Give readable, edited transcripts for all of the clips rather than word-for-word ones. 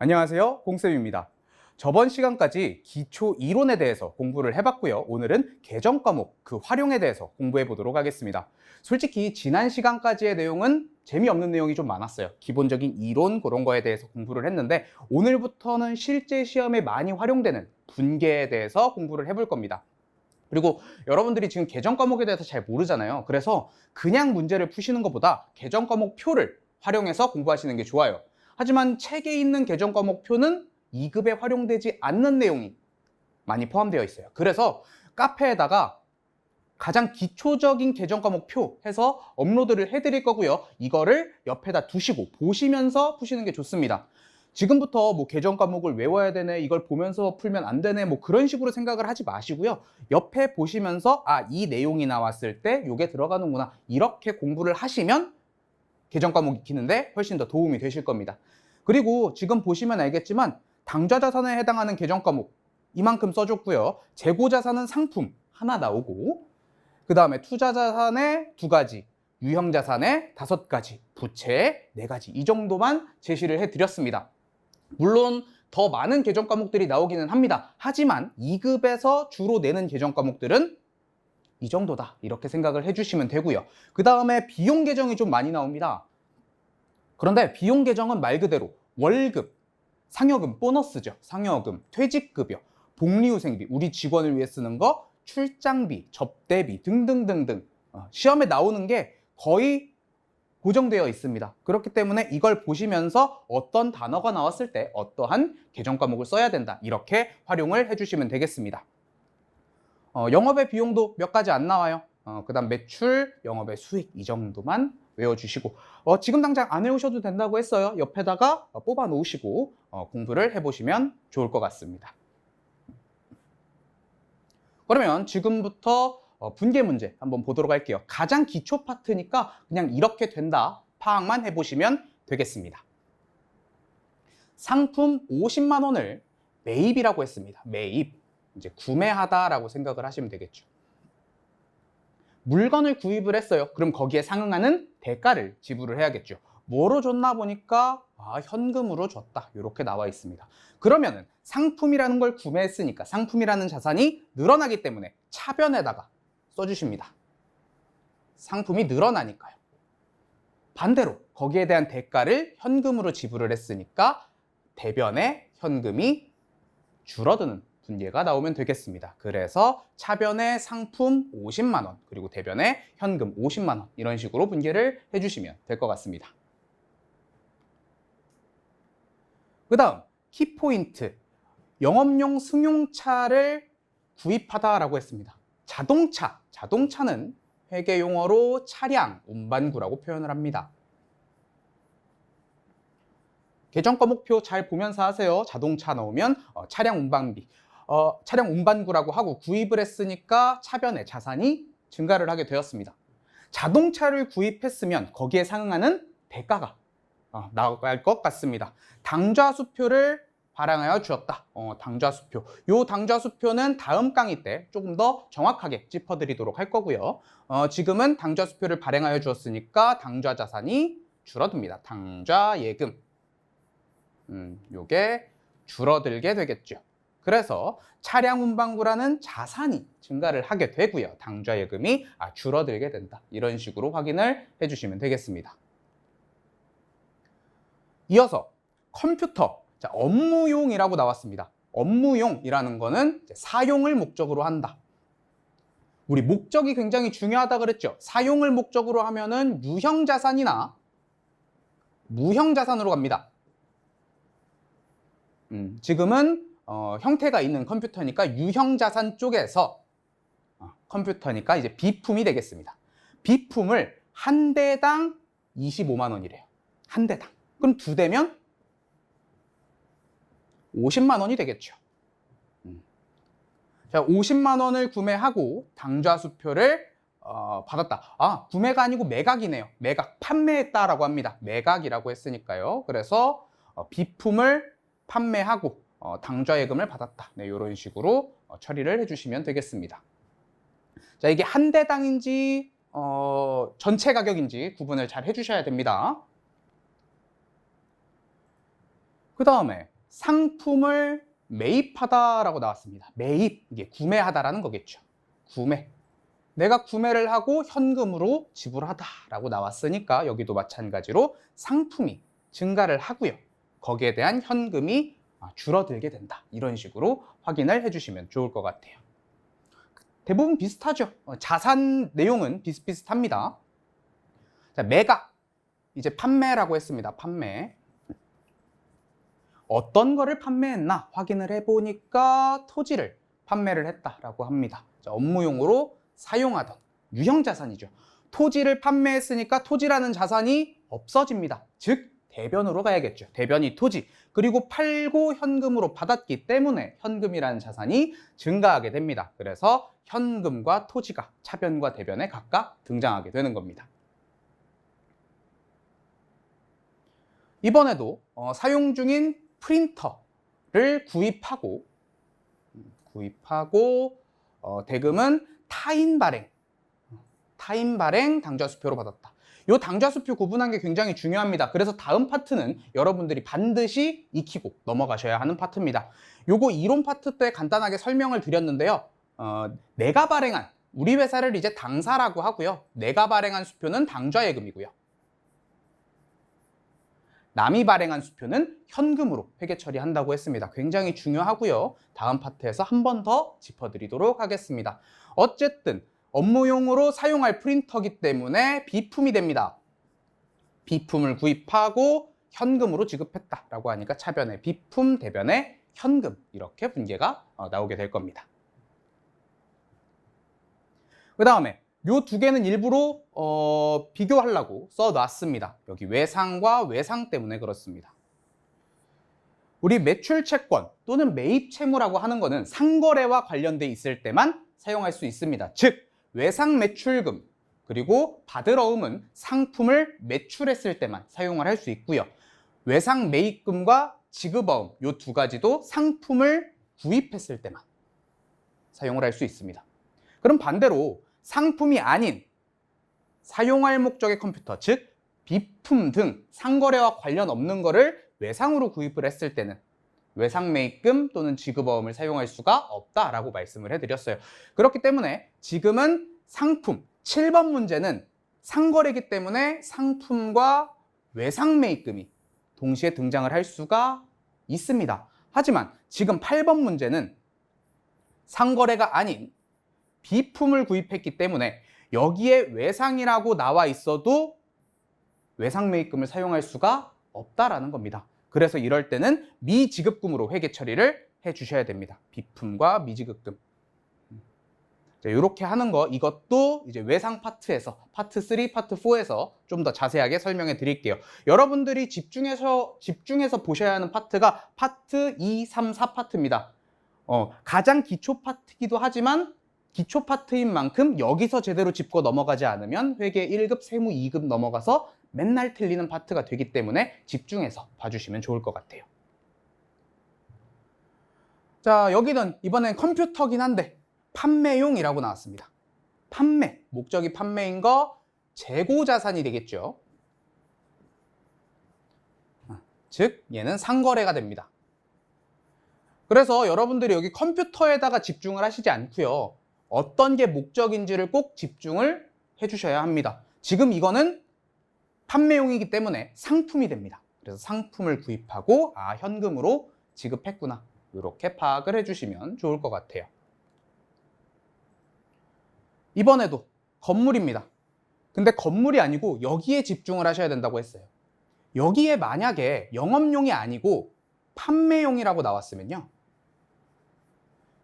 안녕하세요, 공쌤입니다. 저번 시간까지 기초 이론에 대해서 공부를 해봤고요. 오늘은 개정 과목, 그 활용에 대해서 공부해 보도록 하겠습니다. 솔직히 지난 시간까지의 내용은 재미없는 내용이 좀 많았어요. 기본적인 이론 그런 거에 대해서 공부를 했는데 오늘부터는 실제 시험에 많이 활용되는 분계에 대해서 공부를 해볼 겁니다. 그리고 여러분들이 지금 개정 과목에 대해서 잘 모르잖아요. 그래서 그냥 문제를 푸시는 것보다 개정 과목 표를 활용해서 공부하시는 게 좋아요. 하지만 책에 있는 개정 과목 표는 2급에 활용되지 않는 내용이 많이 포함되어 있어요. 그래서 카페에다가 가장 기초적인 개정 과목 표 해서 업로드를 해드릴 거고요. 이거를 옆에다 두시고 보시면서 푸시는 게 좋습니다. 지금부터 뭐 개정 과목을 외워야 되네, 이걸 보면서 풀면 안 되네, 뭐 그런 식으로 생각을 하지 마시고요. 옆에 보시면서 이 내용이 나왔을 때 이게 들어가는구나, 이렇게 공부를 하시면 개정 과목 익히는데 훨씬 더 도움이 되실 겁니다. 그리고 지금 보시면 알겠지만 당좌자산에 해당하는 개정 과목 이만큼 써줬고요. 재고자산은 상품 하나 나오고, 그 다음에 투자자산에 2가지, 유형자산에 5가지, 부채 4가지, 이 정도만 제시를 해드렸습니다. 물론 더 많은 개정 과목들이 나오기는 합니다. 하지만 2급에서 주로 내는 개정 과목들은 이 정도다, 이렇게 생각을 해주시면 되고요. 그 다음에 비용 계정이 좀 많이 나옵니다. 그런데 비용 계정은 말 그대로 월급, 상여금, 보너스죠. 상여금, 퇴직급여, 복리후생비, 우리 직원을 위해 쓰는 거, 출장비, 접대비 등등등등 시험에 나오는 게 거의 고정되어 있습니다. 그렇기 때문에 이걸 보시면서 어떤 단어가 나왔을 때 어떠한 개정 과목을 써야 된다, 이렇게 활용을 해주시면 되겠습니다. 영업의 비용도 몇 가지 안 나와요. 그 다음 매출, 영업의 수익, 이 정도만 외워주시고, 지금 당장 안 외우셔도 된다고 했어요. 옆에다가 뽑아 놓으시고 공부를 해보시면 좋을 것 같습니다. 그러면 지금부터 분계 문제 한번 보도록 할게요. 가장 기초 파트니까 그냥 이렇게 된다 파악만 해보시면 되겠습니다. 상품 50만 원을 매입이라고 했습니다. 매입, 이제 구매하다라고 생각을 하시면 되겠죠. 물건을 구입을 했어요. 그럼 거기에 상응하는 대가를 지불을 해야겠죠. 뭐로 줬나 보니까 현금으로 줬다, 이렇게 나와 있습니다. 그러면은 상품이라는 걸 구매했으니까 상품이라는 자산이 늘어나기 때문에 차변에다가 써주십니다. 상품이 늘어나니까요. 반대로 거기에 대한 대가를 현금으로 지불을 했으니까 대변에 현금이 줄어드는 분계가 나오면 되겠습니다. 그래서 차변에 상품 50만 원, 그리고 대변에 현금 50만 원, 이런 식으로 분계를 해주시면 될 것 같습니다. 그 다음 키포인트, 영업용 승용차를 구입하다라고 했습니다. 자동차는 회계용어로 차량 운반구라고 표현을 합니다. 개정 과목표 잘 보면서 하세요. 자동차 나오면 차량 운반비, 차량 운반구라고 하고 구입을 했으니까 차변에 자산이 증가를 하게 되었습니다. 자동차를 구입했으면 거기에 상응하는 대가가 나갈 것 같습니다. 당좌수표를 발행하여 주었다. 당좌수표. 요 당좌수표는 다음 강의 때 조금 더 정확하게 짚어드리도록 할 거고요. 지금은 당좌수표를 발행하여 주었으니까 당좌자산이 줄어듭니다. 당좌예금. 요게 줄어들게 되겠죠. 그래서 차량 운반구라는 자산이 증가를 하게 되고요. 당좌예금이 줄어들게 된다. 이런 식으로 확인을 해주시면 되겠습니다. 이어서 컴퓨터, 업무용이라고 나왔습니다. 업무용이라는 거는 사용을 목적으로 한다. 우리 목적이 굉장히 중요하다 그랬죠. 사용을 목적으로 하면은 유형자산이나 무형자산으로 갑니다. 지금은 형태가 있는 컴퓨터니까 유형자산 쪽에서 컴퓨터니까 이제 비품이 되겠습니다. 비품을 한 대당 25만 원이래요. 한 대당. 그럼 2대면 50만 원이 되겠죠. 자, 50만 원을 구매하고 당좌수표를 받았다. 구매가 아니고 매각이네요. 매각, 판매했다라고 합니다. 매각이라고 했으니까요. 그래서 비품을 판매하고 당좌예금을 받았다. 네, 이런 식으로 처리를 해주시면 되겠습니다. 자, 이게 한 대당인지 전체 가격인지 구분을 잘 해주셔야 됩니다. 그 다음에 상품을 매입하다라고 나왔습니다. 매입, 이게 구매하다라는 거겠죠. 구매. 내가 구매를 하고 현금으로 지불하다라고 나왔으니까 여기도 마찬가지로 상품이 증가를 하고요. 거기에 대한 현금이 줄어들게 된다. 이런 식으로 확인을 해주시면 좋을 것 같아요. 대부분 비슷하죠. 자산 내용은 비슷비슷합니다. 자, 매각. 이제 판매라고 했습니다. 판매. 어떤 거를 판매했나 확인을 해보니까 토지를 판매를 했다라고 합니다. 자, 업무용으로 사용하던 유형자산이죠. 토지를 판매했으니까 토지라는 자산이 없어집니다. 즉 대변으로 가야겠죠. 대변이 토지. 그리고 팔고 현금으로 받았기 때문에 현금이라는 자산이 증가하게 됩니다. 그래서 현금과 토지가 차변과 대변에 각각 등장하게 되는 겁니다. 이번에도 사용 중인 프린터를 구입하고 대금은 타인 발행 당좌수표로 받았다. 이 당좌수표 구분한 게 굉장히 중요합니다. 그래서 다음 파트는 여러분들이 반드시 익히고 넘어가셔야 하는 파트입니다. 요거 이론 파트 때 간단하게 설명을 드렸는데요. 내가 발행한, 우리 회사를 이제 당사라고 하고요. 내가 발행한 수표는 당좌예금이고요. 남이 발행한 수표는 현금으로 회계 처리한다고 했습니다. 굉장히 중요하고요. 다음 파트에서 한 번 더 짚어드리도록 하겠습니다. 어쨌든 업무용으로 사용할 프린터이기 때문에 비품이 됩니다. 비품을 구입하고 현금으로 지급했다라고 하니까 차변에 비품, 대변에 현금, 이렇게 분계가 나오게 될 겁니다. 그 다음에 요 두 개는 일부러 비교하려고 써놨습니다. 여기 외상과 외상 때문에 그렇습니다. 우리 매출 채권 또는 매입 채무라고 하는 거는 상거래와 관련돼 있을 때만 사용할 수 있습니다. 즉 외상 매출금 그리고 받으러움은 상품을 매출했을 때만 사용을 할 수 있고요. 외상 매입금과 지급어음 요 두 가지도 상품을 구입했을 때만 사용을 할 수 있습니다. 그럼 반대로 상품이 아닌 사용할 목적의 컴퓨터, 즉 비품 등 상거래와 관련 없는 거를 외상으로 구입을 했을 때는 외상 매입금 또는 지급어음을 사용할 수가 없다라고 말씀을 해드렸어요. 그렇기 때문에 지금은 상품, 7번 문제는 상거래이기 때문에 상품과 외상 매입금이 동시에 등장을 할 수가 있습니다. 하지만 지금 8번 문제는 상거래가 아닌 비품을 구입했기 때문에 여기에 외상이라고 나와 있어도 외상 매입금을 사용할 수가 없다라는 겁니다. 그래서 이럴 때는 미지급금으로 회계 처리를 해 주셔야 됩니다. 비품과 미지급금. 이렇게 하는 거, 이것도 이제 외상 파트에서, 파트 3, 파트 4에서 좀 더 자세하게 설명해 드릴게요. 여러분들이 집중해서 보셔야 하는 파트가 파트 2, 3, 4 파트입니다. 가장 기초 파트이기도 하지만 기초 파트인 만큼 여기서 제대로 짚고 넘어가지 않으면 회계 1급, 세무 2급 넘어가서 맨날 틀리는 파트가 되기 때문에 집중해서 봐주시면 좋을 것 같아요. 자, 여기는 이번엔 컴퓨터긴 한데 판매용이라고 나왔습니다. 판매, 목적이 판매인 거 재고자산이 되겠죠. 즉 얘는 상거래가 됩니다. 그래서 여러분들이 여기 컴퓨터에다가 집중을 하시지 않고요. 어떤 게 목적인지를 꼭 집중을 해주셔야 합니다. 지금 이거는 판매용이기 때문에 상품이 됩니다. 그래서 상품을 구입하고 현금으로 지급했구나. 이렇게 파악을 해주시면 좋을 것 같아요. 이번에도 건물입니다. 근데 건물이 아니고 여기에 집중을 하셔야 된다고 했어요. 여기에 만약에 영업용이 아니고 판매용이라고 나왔으면요.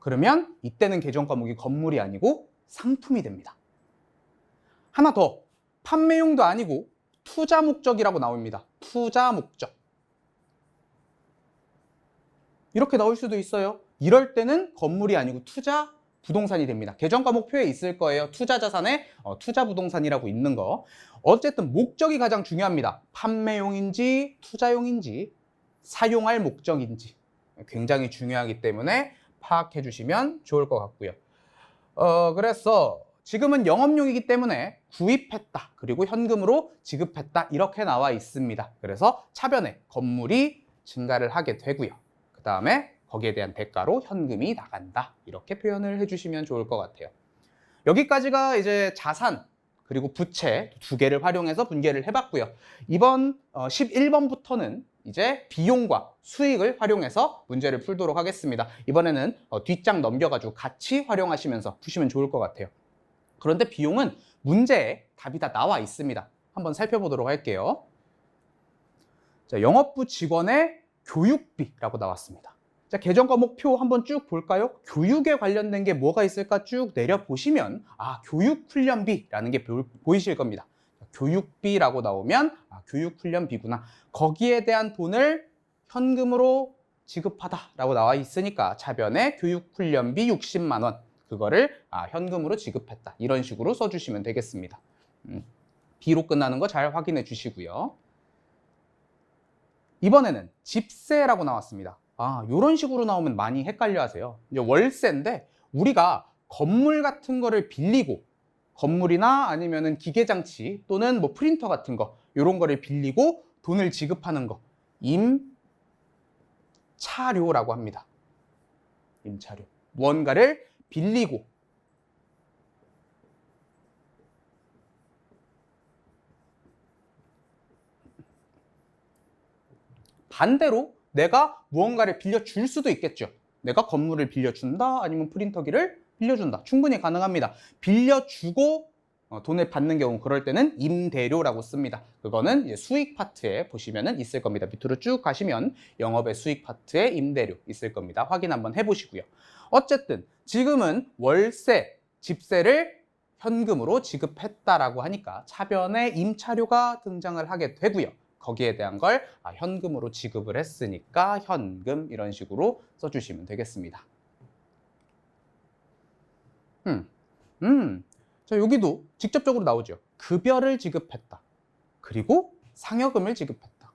그러면 이때는 개정 과목이 건물이 아니고 상품이 됩니다. 하나 더, 판매용도 아니고 투자 목적이라고 나옵니다. 투자 목적. 이렇게 나올 수도 있어요. 이럴 때는 건물이 아니고 투자 부동산이 됩니다. 개정 과목표에 있을 거예요. 투자 자산에 투자 부동산이라고 있는 거. 어쨌든 목적이 가장 중요합니다. 판매용인지 투자용인지 사용할 목적인지 굉장히 중요하기 때문에 파악해 주시면 좋을 것 같고요. 그래서 지금은 영업용이기 때문에 구입했다, 그리고 현금으로 지급했다 이렇게 나와 있습니다. 그래서 차변에 건물이 증가를 하게 되고요. 그 다음에 거기에 대한 대가로 현금이 나간다. 이렇게 표현을 해주시면 좋을 것 같아요. 여기까지가 이제 자산 그리고 부채 두 개를 활용해서 분개를 해봤고요. 이번 11번부터는 이제 비용과 수익을 활용해서 문제를 풀도록 하겠습니다. 이번에는 뒷장 넘겨가지고 같이 활용하시면서 푸시면 좋을 것 같아요. 그런데 비용은 문제에 답이 다 나와 있습니다. 한번 살펴보도록 할게요. 자, 영업부 직원의 교육비라고 나왔습니다. 자, 계정 과목표 한번 쭉 볼까요? 교육에 관련된 게 뭐가 있을까 쭉 내려보시면 교육훈련비라는 게 보이실 겁니다. 교육비라고 나오면 교육훈련비구나. 거기에 대한 돈을 현금으로 지급하다라고 나와 있으니까 차변에 교육훈련비 60만 원 그거를 현금으로 지급했다. 이런 식으로 써주시면 되겠습니다. B로 끝나는 거 잘 확인해 주시고요. 이번에는 집세라고 나왔습니다. 이런 식으로 나오면 많이 헷갈려 하세요. 이제 월세인데 우리가 건물 같은 거를 빌리고 건물이나 아니면은 기계장치 또는 뭐 프린터 같은 거 이런 거를 빌리고 돈을 지급하는 거 임차료라고 합니다. 임차료. 무언가를 빌리고 반대로 내가 무언가를 빌려줄 수도 있겠죠. 내가 건물을 빌려준다 아니면 프린터기를 빌려준다. 충분히 가능합니다. 빌려주고 돈을 받는 경우 그럴 때는 임대료라고 씁니다. 그거는 이제 수익 파트에 보시면은 있을 겁니다. 밑으로 쭉 가시면 영업의 수익 파트에 임대료 있을 겁니다. 확인 한번 해보시고요. 어쨌든 지금은 월세, 집세를 현금으로 지급했다라고 하니까 차변에 임차료가 등장을 하게 되고요. 거기에 대한 걸 현금으로 지급을 했으니까 현금 이런 식으로 써주시면 되겠습니다. 자, 여기도 직접적으로 나오죠. 급여를 지급했다. 그리고 상여금을 지급했다.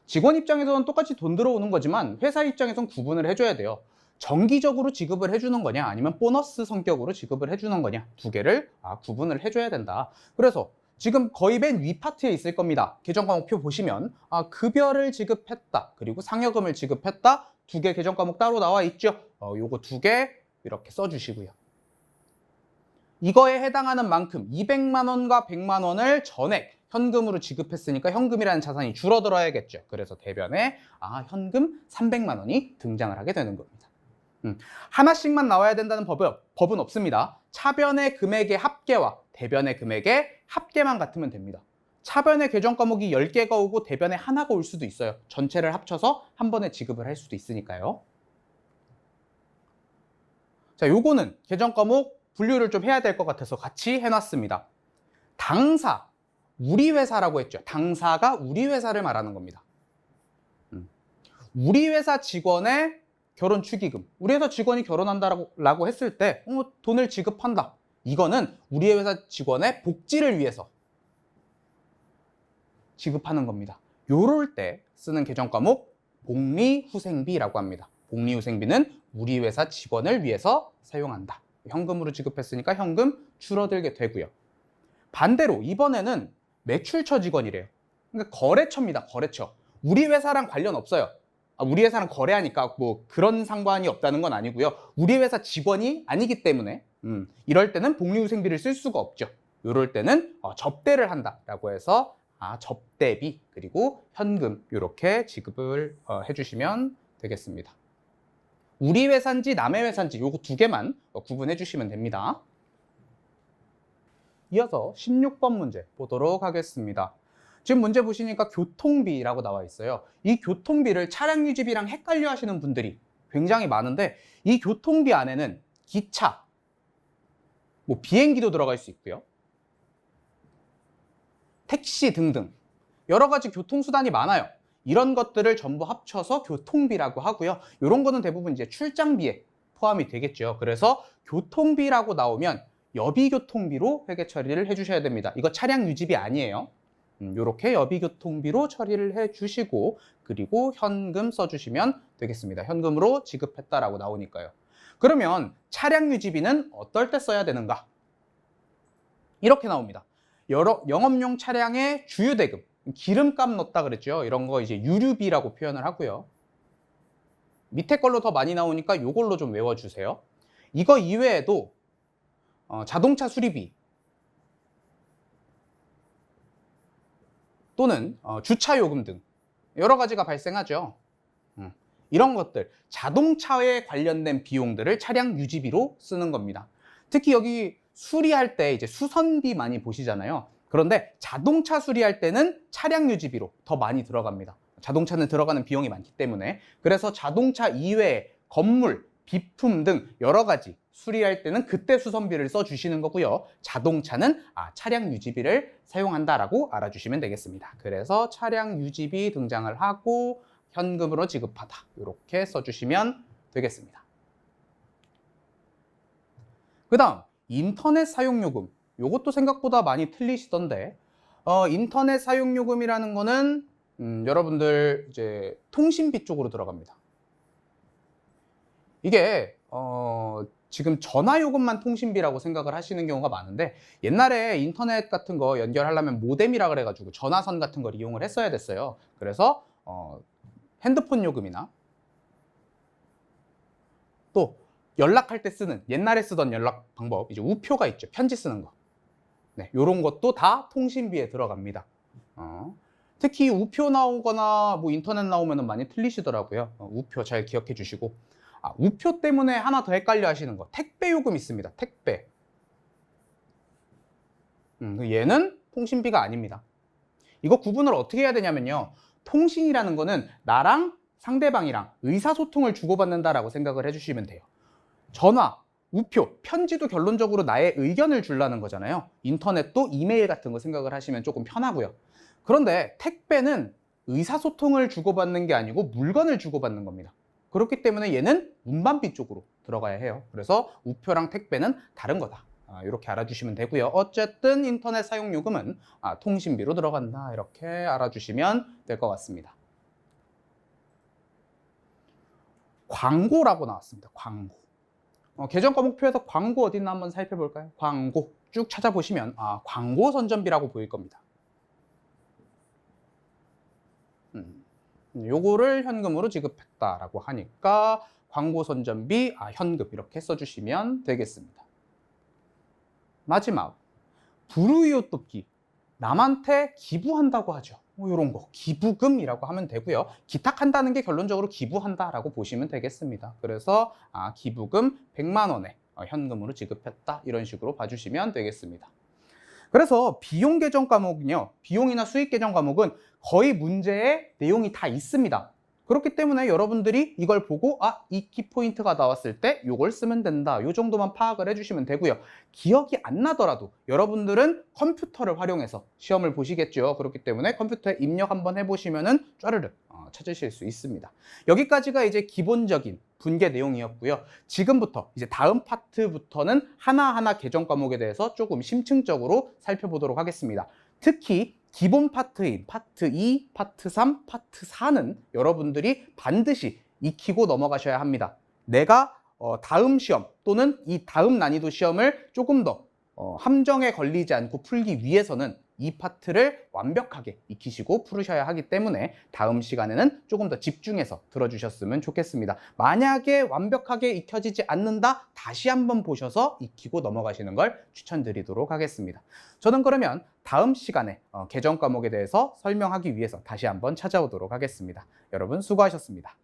직원 입장에서는 똑같이 돈 들어오는 거지만 회사 입장에서는 구분을 해줘야 돼요. 정기적으로 지급을 해주는 거냐 아니면 보너스 성격으로 지급을 해주는 거냐 두 개를 구분을 해줘야 된다. 그래서 지금 거의 맨 위 파트에 있을 겁니다. 계정 과목표 보시면 급여를 지급했다. 그리고 상여금을 지급했다. 두 개 계정 과목 따로 나와 있죠. 요거 두 개 이렇게 써주시고요. 이거에 해당하는 만큼 200만 원과 100만 원을 전액 현금으로 지급했으니까 현금이라는 자산이 줄어들어야겠죠. 그래서 대변에 현금 300만 원이 등장을 하게 되는 겁니다. 하나씩만 나와야 된다는 법은 없습니다. 차변의 금액의 합계와 대변의 금액의 합계만 같으면 됩니다. 차변의 계정 과목이 10개가 오고 대변에 하나가 올 수도 있어요. 전체를 합쳐서 한 번에 지급을 할 수도 있으니까요. 자, 요거는 계정 과목 분류를 좀 해야 될 것 같아서 같이 해놨습니다. 당사, 우리 회사라고 했죠. 당사가 우리 회사를 말하는 겁니다. 우리 회사 직원의 결혼 축의금. 우리 회사 직원이 결혼한다라고 했을 때 돈을 지급한다. 이거는 우리 회사 직원의 복지를 위해서 지급하는 겁니다. 요럴 때 쓰는 계정 과목 복리후생비라고 합니다. 복리후생비는 우리 회사 직원을 위해서 사용한다. 현금으로 지급했으니까 현금 줄어들게 되고요. 반대로 이번에는 매출처 직원이래요. 그러니까 거래처입니다. 거래처. 우리 회사랑 관련 없어요. 우리 회사랑 거래하니까 뭐 그런 상관이 없다는 건 아니고요. 우리 회사 직원이 아니기 때문에 이럴 때는 복리후생비를 쓸 수가 없죠. 이럴 때는 접대를 한다라고 해서 접대비 그리고 현금 이렇게 지급을 해주시면 되겠습니다. 우리 회사인지 남의 회사인지 요거 두 개만 구분해 주시면 됩니다. 이어서 16번 문제 보도록 하겠습니다. 지금 문제 보시니까 교통비라고 나와 있어요. 이 교통비를 차량 유지비랑 헷갈려 하시는 분들이 굉장히 많은데 이 교통비 안에는 기차, 뭐 비행기도 들어갈 수 있고요. 택시 등등 여러 가지 교통수단이 많아요. 이런 것들을 전부 합쳐서 교통비라고 하고요. 이런 거는 대부분 이제 출장비에 포함이 되겠죠. 그래서 교통비라고 나오면 여비교통비로 회계 처리를 해주셔야 됩니다. 이거 차량 유지비 아니에요. 이렇게 여비교통비로 처리를 해주시고 그리고 현금 써주시면 되겠습니다. 현금으로 지급했다라고 나오니까요. 그러면 차량 유지비는 어떨 때 써야 되는가? 이렇게 나옵니다. 영업용 차량의 주유대금 기름값 넣었다 그랬죠. 이런 거 이제 유류비라고 표현을 하고요. 밑에 걸로 더 많이 나오니까 이걸로 좀 외워주세요. 이거 이외에도 자동차 수리비 또는 주차 요금 등 여러 가지가 발생하죠. 이런 것들, 자동차에 관련된 비용들을 차량 유지비로 쓰는 겁니다. 특히 여기 수리할 때 이제 수선비 많이 보시잖아요. 그런데 자동차 수리할 때는 차량 유지비로 더 많이 들어갑니다. 자동차는 들어가는 비용이 많기 때문에. 그래서 자동차 이외에 건물, 비품 등 여러 가지 수리할 때는 그때 수선비를 써주시는 거고요. 자동차는 차량 유지비를 사용한다라고 알아주시면 되겠습니다. 그래서 차량 유지비 등장을 하고 현금으로 지급하다 이렇게 써주시면 되겠습니다. 그 다음 인터넷 사용요금, 이것도 생각보다 많이 틀리시던데 인터넷 사용요금이라는 거는 여러분들 이제 통신비 쪽으로 들어갑니다. 이게 지금 전화요금만 통신비라고 생각을 하시는 경우가 많은데 옛날에 인터넷 같은 거 연결하려면 모뎀이라 그래가지고 전화선 같은 걸 이용을 했어야 됐어요. 그래서 핸드폰 요금이나 또 연락할 때 쓰는 옛날에 쓰던 연락 방법 이제 우표가 있죠. 편지 쓰는 거. 네, 요런 것도 다 통신비에 들어갑니다. 특히 우표 나오거나 뭐 인터넷 나오면 많이 틀리시더라고요. 우표 잘 기억해 주시고 우표 때문에 하나 더 헷갈려 하시는 거 택배 요금 있습니다. 택배. 얘는 통신비가 아닙니다. 이거 구분을 어떻게 해야 되냐면요. 통신이라는 거는 나랑 상대방이랑 의사소통을 주고받는다라고 생각을 해주시면 돼요. 전화, 우표, 편지도 결론적으로 나의 의견을 주려는 거잖아요. 인터넷도 이메일 같은 거 생각을 하시면 조금 편하고요. 그런데 택배는 의사소통을 주고받는 게 아니고 물건을 주고받는 겁니다. 그렇기 때문에 얘는 운반비 쪽으로 들어가야 해요. 그래서 우표랑 택배는 다른 거다. 이렇게 알아주시면 되고요. 어쨌든 인터넷 사용요금은 통신비로 들어간다. 이렇게 알아주시면 될 것 같습니다. 광고라고 나왔습니다. 광고. 계정 과목표에서 광고 어디 있나 한번 살펴볼까요? 광고 쭉 찾아보시면 광고 선전비라고 보일 겁니다. 요거를 현금으로 지급했다라고 하니까 광고 선전비 현금 이렇게 써주시면 되겠습니다. 마지막 불우이웃 돕기, 남한테 기부한다고 하죠. 이런 거 기부금이라고 하면 되고요. 기탁한다는 게 결론적으로 기부한다라고 보시면 되겠습니다. 그래서 기부금 100만 원에 현금으로 지급했다 이런 식으로 봐주시면 되겠습니다. 그래서 비용 계정 과목은요, 비용이나 수익 계정 과목은 거의 문제의 내용이 다 있습니다. 그렇기 때문에 여러분들이 이걸 보고 이 키포인트가 나왔을 때 이걸 쓰면 된다. 이 정도만 파악을 해주시면 되고요. 기억이 안 나더라도 여러분들은 컴퓨터를 활용해서 시험을 보시겠죠. 그렇기 때문에 컴퓨터에 입력 한번 해보시면은 쫘르륵 찾으실 수 있습니다. 여기까지가 이제 기본적인 분계 내용이었고요. 지금부터 이제 다음 파트부터는 하나하나 계정 과목에 대해서 조금 심층적으로 살펴보도록 하겠습니다. 특히 기본 파트인 파트 2, 파트 3, 파트 4는 여러분들이 반드시 익히고 넘어가셔야 합니다. 내가 다음 시험 또는 이 다음 난이도 시험을 조금 더 함정에 걸리지 않고 풀기 위해서는 이 파트를 완벽하게 익히시고 풀으셔야 하기 때문에 다음 시간에는 조금 더 집중해서 들어주셨으면 좋겠습니다. 만약에 완벽하게 익혀지지 않는다, 다시 한번 보셔서 익히고 넘어가시는 걸 추천드리도록 하겠습니다. 저는 그러면 다음 시간에 계정 과목에 대해서 설명하기 위해서 다시 한번 찾아오도록 하겠습니다. 여러분 수고하셨습니다.